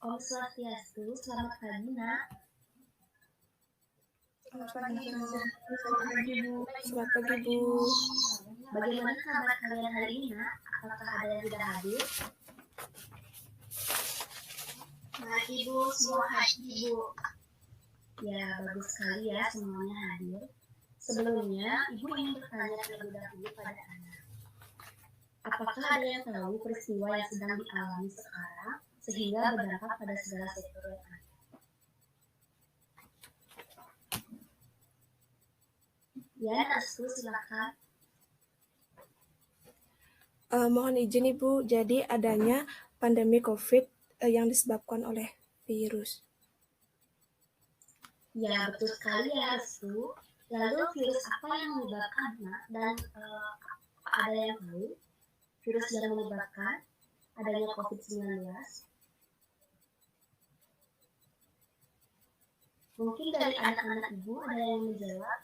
Om Swastiastu, selamat pagi nak. Selamat pagi, Bu. Selamat pagi, Bu. Selamat pagi, Bu. Bagaimana kabar kalian hari ini nak? Apakah ada yang tidak hadir? Baik Ibu, semua hadir Ibu. Ya, bagus sekali ya semuanya hadir. Sebelumnya, Ibu ingin bertanya terlebih dahulu pada Anda. Apakah ada yang tahu peristiwa yang sedang dialami sekarang sehingga berdampak pada segala sektor yang ada? Ya, Astu, silakan. Mohon izin Ibu, jadi adanya pandemi COVID yang disebabkan oleh virus. Ya, betul sekali ya Astu. Lalu virus apa yang menyebabkan nak? Dan ada yang tahu virus yang menyebabkan adanya COVID-19? Mungkin dari anak-anak Ibu ada yang menjawab?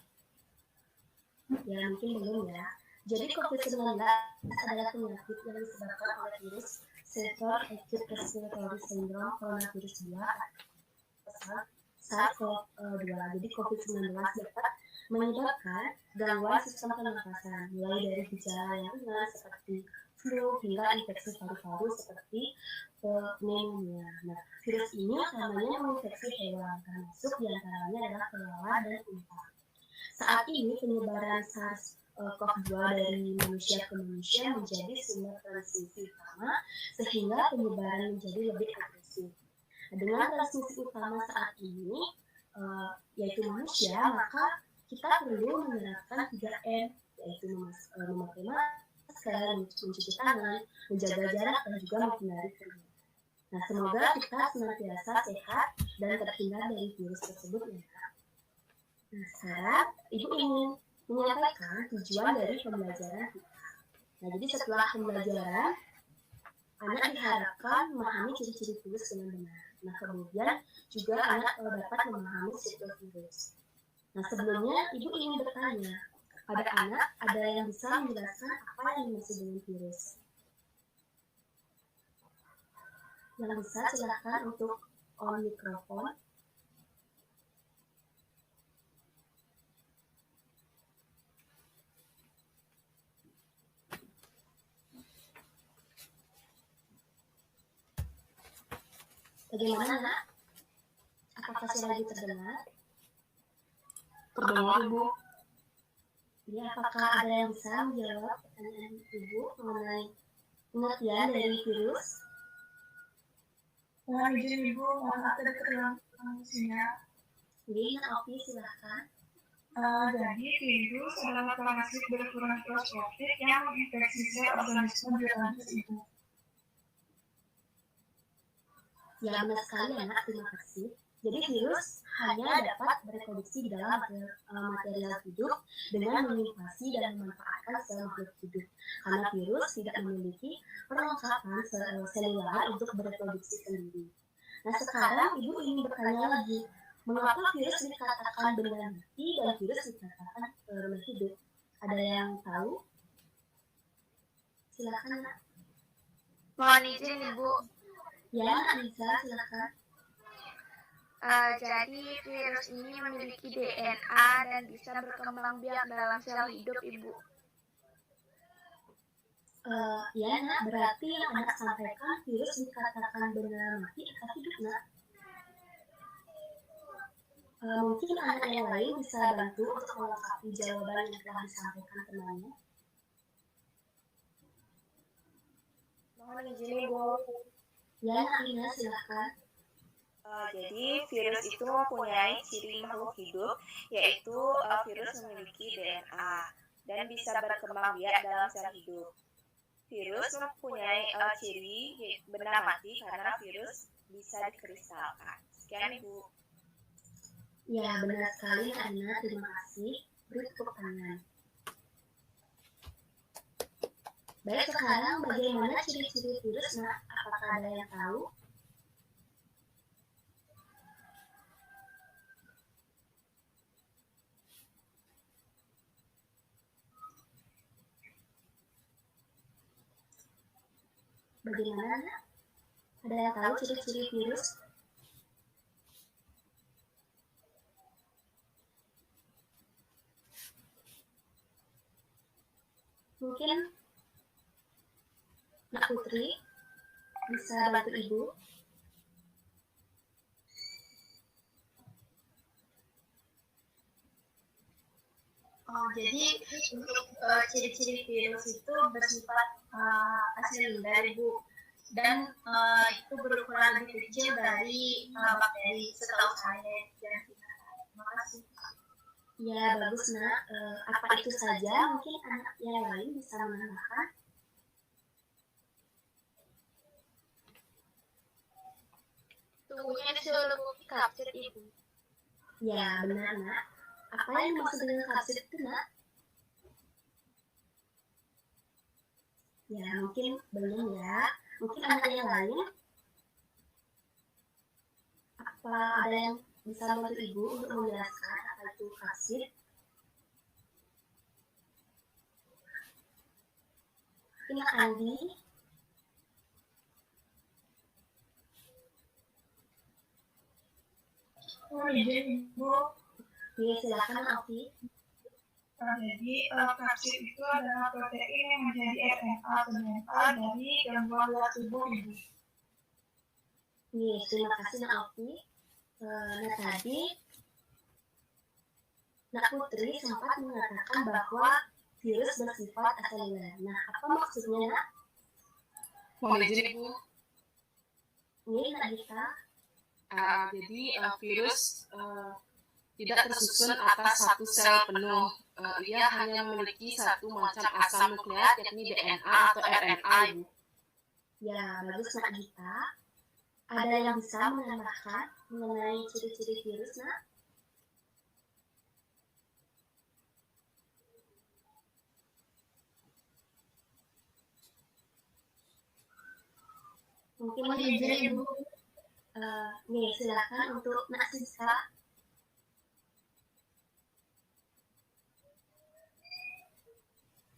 Ya, mungkin belum ya. Jadi COVID-19 adalah penyakit yang disebabkan oleh virus Syncytial Acute Respiratory Syndrome coronavirus 2 atau SARS-CoV-2. Jadi COVID-19 dapat menyebabkan gangguan sistem pernapasan, mulai dari gejala yang ringan seperti flu hingga infeksi paru-paru seperti pneumonia. Nah, virus ini utamanya menginfeksi hewan, termasuk diantaranya adalah kelelawar dan unta. Saat ini penyebaran SARS-CoV-2 dari manusia ke manusia menjadi sumber transmisi utama, sehingga penyebaran menjadi lebih agresif. Dengan transmisi utama saat ini, yaitu manusia, maka kita perlu menerapkan 3M, yaitu memakai masker, mencuci tangan, menjaga jarak, dan juga menghindari kerumunan. Nah, semoga kita senantiasa sehat dan terhindar dari virus tersebut ya. Nah, sekarang Ibu ingin menyampaikan tujuan dari pembelajaran kita. Nah, jadi setelah pembelajaran, anak diharapkan memahami ciri-ciri virus dengan benar. Nah, kemudian juga anak dapat memahami siklus virus. Nah, sebelumnya Ibu ingin bertanya, pada anak ada yang bisa menjelaskan apa yang dimaksud dengan virus? Yang bisa silakan untuk on mikrofon. Bagaimana nak? Apakah suara Ibu terdengar? Terdengar, Ibu. Ya, apakah ada yang bisa menjawab pertanyaan Ibu mengenai pengertian dari virus? Mohon izin Ibu, mohon ada kekurangan sinyal. Jadi, Opi silahkan. Jadi virus adalah parasit berukuran mikroskopik yang menginfeksi sel organisme biologis Ibu. Ya, benar sekali anak, terima kasih. Jadi virus hanya dapat bereproduksi di dalam material hidup dengan menginvasi dan memanfaatkan sel makhluk hidup. Karena virus tidak memiliki perlengkapan selular untuk bereproduksi sendiri. Nah, sekarang Ibu ingin bertanya lagi, mengapa virus dikatakan benda mati dan virus dikatakan benda hidup? Ada yang tahu? Silakan. Mohon izin Ibu. Ya, Anissa, silakan. Jadi virus ini memiliki DNA dan bisa berkembang biak dalam sel hidup Ibu. Ya nak, berarti yang anak sampaikan virus dikatakan benda mati atau hidup nak? Mungkin anak yang lain bisa bantu untuk melengkapi jawaban yang telah disampaikan temannya. Mohon izin Ibu. Ya nak, Ina, silahkan. Jadi virus itu mempunyai ciri makhluk hidup, yaitu virus memiliki DNA dan bisa berkembang biak dalam sel hidup. Virus mempunyai ciri benda mati karena virus bisa dikristalkan. Sekian Ibu. Ya, benar sekali Ana, terima kasih. Beri tepuk tangan. Baik, sekarang bagaimana ciri-ciri virus nak? Apakah ada yang tahu? Bagaimana nak? Ada yang tahu ciri-ciri virus? Mungkin Nak Putri bisa bantu Ibu. Jadi untuk ciri-ciri virus itu bersifat asilindar, Ibu, dan itu berukuran lebih kecil dari bakteri setahu saya. Terima kasih. Ya, bagus Nak. Apa itu saja? Mungkin anak yang lain bisa menambahkan. Tubuhnya diselimuti kapsir, Ibu. Ya, benar Nak. Apa yang dimaksud dengan kapsir itu Nak? Ya, mungkin belum ya. Mungkin anak yang lain. Apa ada yang bisa membantu Ibu untuk menjelaskan apa itu kapsir? Ini Andi. Ibu. Ya, silakan Alfi. Jadi kapsir itu adalah protein yang menjadi RNA atau DNA dari gangguan luar tubuh, Ibu. Nih, terima kasih Nak Alfi. Nah tadi Nak Putri sempat mengatakan bahwa virus bersifat aseluler. Nah, apa maksudnya Nak? Mohon izin Ibu. Ini Nak Gita. Jadi virus tidak tersusun atas satu sel penuh. Ia hanya memiliki satu macam asam nukleat, yakni DNA atau RNA, Ibu. Ya, bagus Nak Gita. Ada yang bisa menambahkan mengenai ciri-ciri virus, Nak? Mungkin izin, Ibu. Nih, silakan untuk Nak Siska.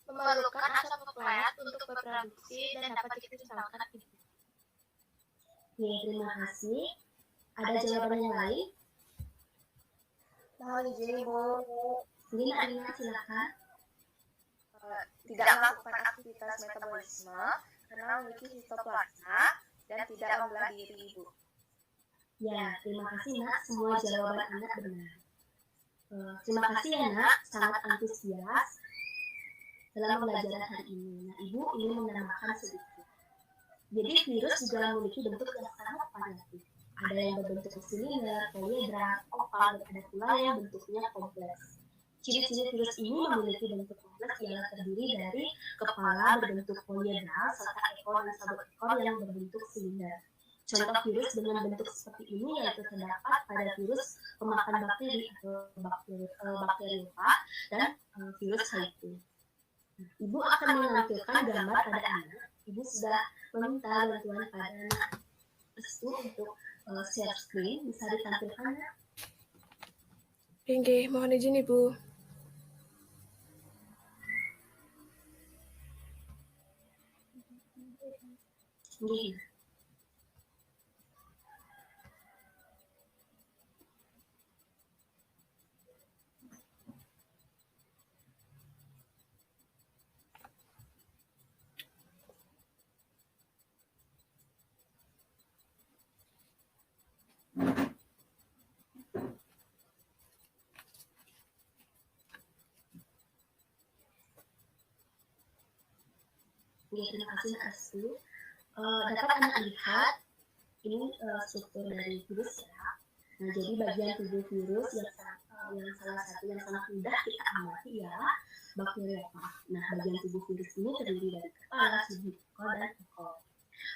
Memerlukan asam nukleat untuk berproduksi dan dapat dikristalkan, Ibu. Nih, terima kasih. Ada jawaban yang lain? Mohon izin Ibu. Ini Nak Rina, silakan. Tidak melakukan aktivitas metabolisme karena memiliki histoplasma dan tidak membelah diri, Ibu. Ya, terima kasih Nak. Semua jawaban Anak benar. Terima kasih ya Nak, sangat antusias dalam pembelajaran hari ini. Nah, Ibu ingin menambahkan sedikit. Jadi virus juga memiliki bentuk yang sangat variatif. Ada yang berbentuk silinder, poliedra, oval, dan ada pula yang bentuknya kompleks. Ciri-ciri virus ini memiliki bentuk kompleks ialah terdiri dari kepala berbentuk poliedral serta ekor dan sabuk ekor yang berbentuk silinder. Contoh virus dengan bentuk seperti ini yaitu terdapat pada virus pemakan bakteri atau bakteriofa dan virus HIV. Ibu akan menampilkan gambar pada Anak. Ibu sudah meminta bantuan pada Anak Restu untuk share screen. Bisa ditampilkan, Nak? Oke, mohon izin Ibu. Nggih. Terima kasih Nak Restu. Dapat Anak lihat ini struktur dari virus ya. Nah, jadi bagian tubuh virus yang salah satu yang sangat mudah kita amati ialah bakteriofag. Nah, bagian tubuh virus ini terdiri dari kepala, sabuk ekor, dan ekor.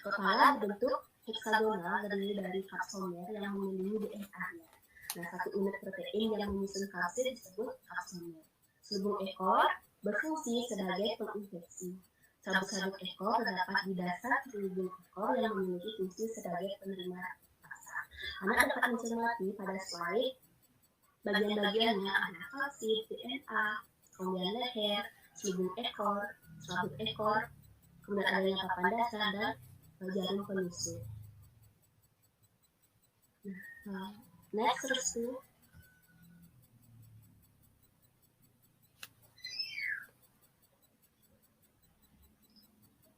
Kepala berbentuk heksagonal terdiri dari kapsomer yang melindungi DNA-nya. Nah, satu unit protein yang menyusun kapsid disebut kapsomer. Sabuk ekor berfungsi sebagai penginfeksi. Sabuk-sabuk ekor terdapat di dasar kerudung ekor yang memiliki fungsi sebagai penerima rasa. Anak dapat mencermati pada slide bagian-bagiannya ada kapsid, DNA, kemudian leher, selubung ekor, sabuk ekor, kemudian adanya papan dasar dan jarum penusuk. Next, Restu.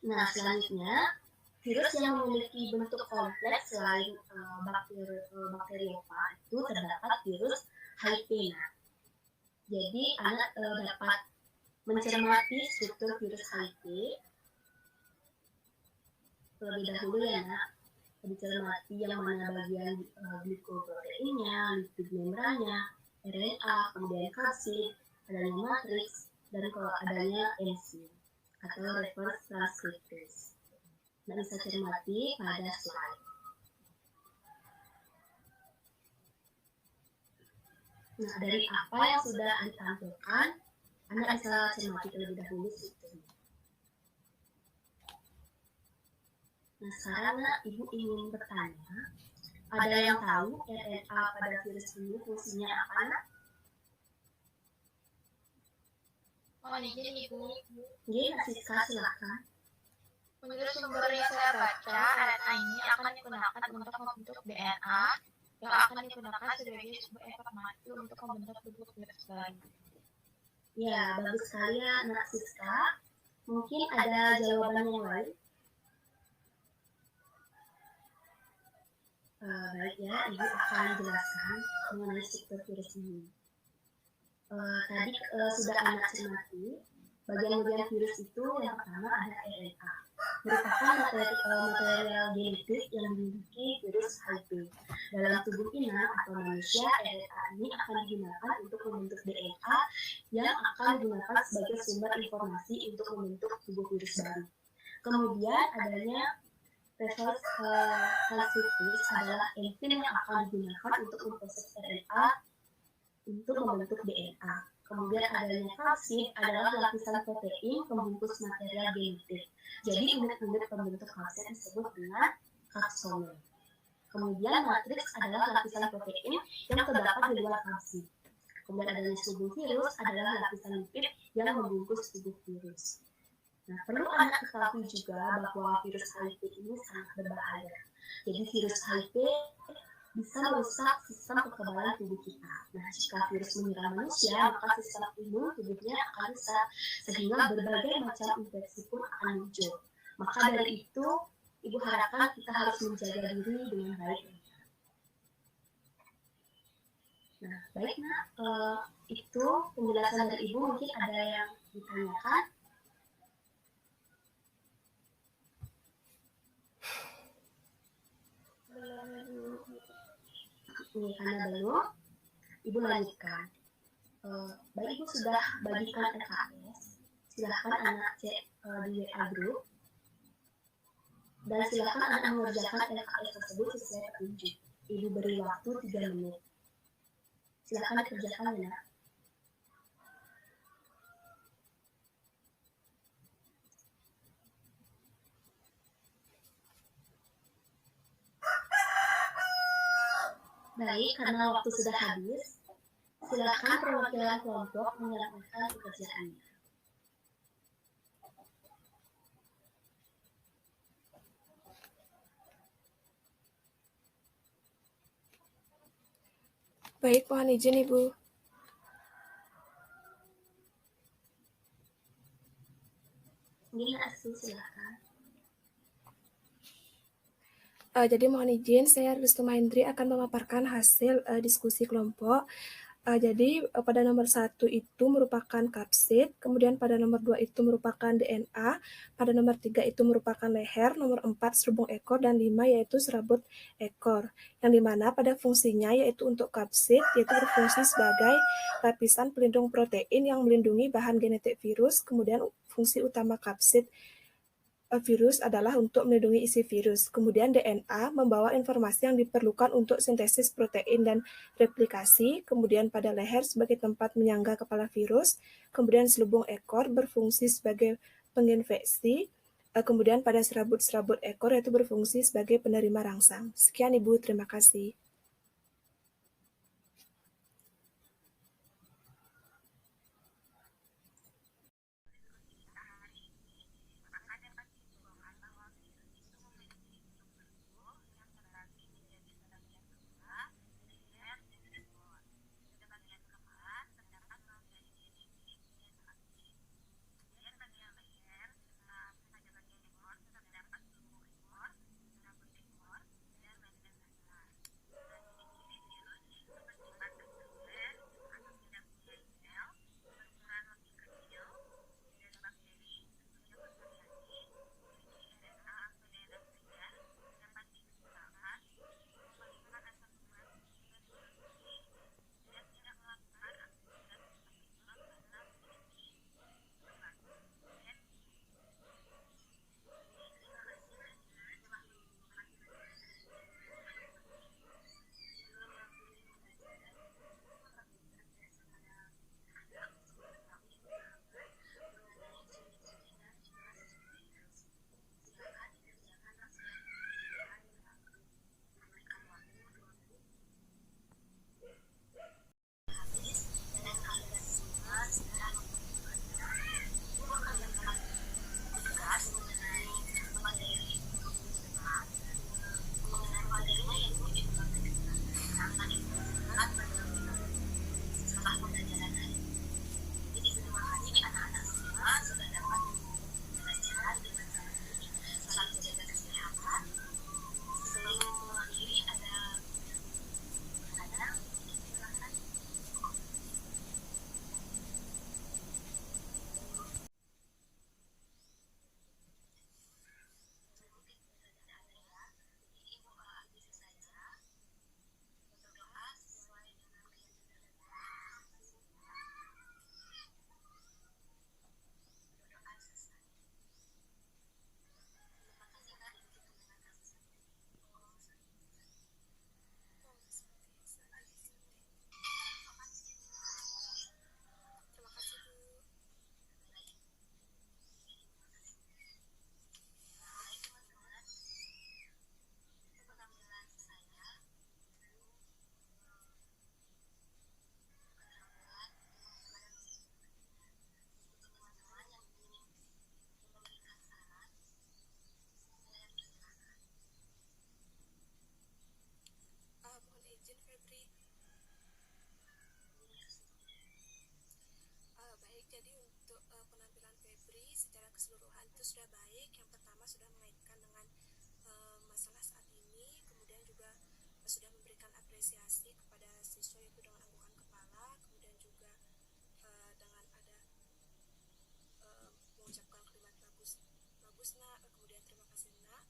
Nah, selanjutnya, virus yang memiliki bentuk kompleks selain bakteriofa itu terdapat virus HIV. Jadi, anak dapat mencermati struktur virus HIV terlebih dahulu ya, nak. Dicermati yang mana bagian glikoproteinnya, lipid membrannya, RNA, kemudian kapsid, adanya matriks, dan kalau adanya enzim atau reverse transcriptase. Nah, bisa cermati pada slide. Nah, dari apa yang sudah ditampilkan, Anda bisa cermati terlebih dahulu strukturnya. Nah, sekarang Ibu ingin bertanya, ada yang tahu RNA pada virus ini fungsinya apa, nak? Mohon izin Ibu. Iya, Siska, silakan. Menurut sumber yang saya baca, RNA ini akan digunakan untuk membentuk DNA yang akan digunakan sebagai sebuah informasi untuk membentuk tubuh virus baru. Ya, bagus sekali ya, Nak Siska. Mungkin ada jawaban yang lain? Baik ya, Ibu akan jelaskan mengenai struktur virus ini. Tadi sudah Anak cermati, bagian-bagian virus itu yang pertama ada RNA, merupakan material genetik yang dimiliki virus HIV. Dalam tubuh inang atau manusia, RNA ini akan digunakan untuk membentuk DNA yang akan digunakan sebagai sumber informasi untuk membentuk tubuh virus baru. Kemudian adanya reverse transcriptase adalah enzim yang akan digunakan untuk memproses RNA untuk membentuk DNA. Kemudian adanya kapsid adalah lapisan protein pembungkus material genetik. Jadi unit-unit pembentuk kapsid disebut dengan kapsomer. Kemudian matriks adalah lapisan protein yang terdapat di luar kapsid. Kemudian adanya subun virus adalah lapisan lipid yang membungkus tubuh virus. Nah, perlu Anak ketahui juga bahwa virus HIV ini sangat berbahaya. Jadi virus HIV bisa merusak sistem kekebalan tubuh kita. Nah, jika virus menyerang manusia, maka sistem imun tubuhnya akan rusak, sehingga berbagai macam infeksi pun akan muncul. Maka dari itu, Ibu harapkan kita harus menjaga diri dengan baik. Nah, baik Nak, itu penjelasan dari Ibu. Mungkin ada yang ditanyakan? Ini karena belum, Ibu lanjutkan. Baik, Ibu sudah bagikan LKS. Silahkan Anak cek di WA group. Dan silahkan Anak mengerjakan LKS tersebut sesuai petunjuk. Ibu beri waktu 3 menit. Silahkan dikerjakan ya, Nak. Baik, karena waktu sudah habis, silakan perwakilan kelompok menyelesaikan pekerjaannya. Baik, mohon izin Ibu. Ini Asu, silakan. Jadi mohon izin, saya Restu Mahendri akan memaparkan hasil diskusi kelompok. Jadi pada nomor 1 itu merupakan kapsid, kemudian pada nomor 2 itu merupakan DNA, pada nomor 3 itu merupakan leher, nomor 4 serubung ekor, dan 5 yaitu serabut ekor. Yang dimana pada fungsinya yaitu untuk kapsid, yaitu berfungsi sebagai lapisan pelindung protein yang melindungi bahan genetik virus, kemudian fungsi utama kapsid virus adalah untuk melindungi isi virus. Kemudian DNA membawa informasi yang diperlukan untuk sintesis protein dan replikasi. Kemudian pada leher sebagai tempat menyangga kepala virus. Kemudian selubung ekor berfungsi sebagai penginfeksi. Kemudian pada serabut-serabut ekor yaitu berfungsi sebagai penerima rangsang. Sekian Ibu, terima kasih. keseluruhan itu sudah baik. Yang pertama sudah mengaitkan dengan masalah saat ini, kemudian juga sudah memberikan apresiasi kepada siswa yaitu dengan anggukan kepala, kemudian juga dengan ada mengucapkan kalimat bagus nak, kemudian terima kasih nak.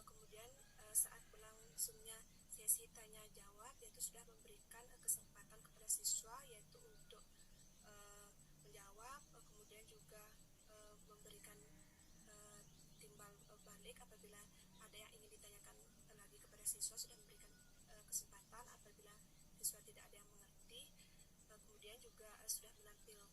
Kemudian saat berlangsungnya sesi tanya jawab yaitu sudah memberikan kesempatan kepada siswa yaitu untuk menjawab, kemudian juga memberikan timbal balik apabila ada yang ingin ditanyakan lagi kepada siswa, sudah memberikan kesempatan apabila siswa tidak ada yang mengerti. Kemudian juga sudah menampilkan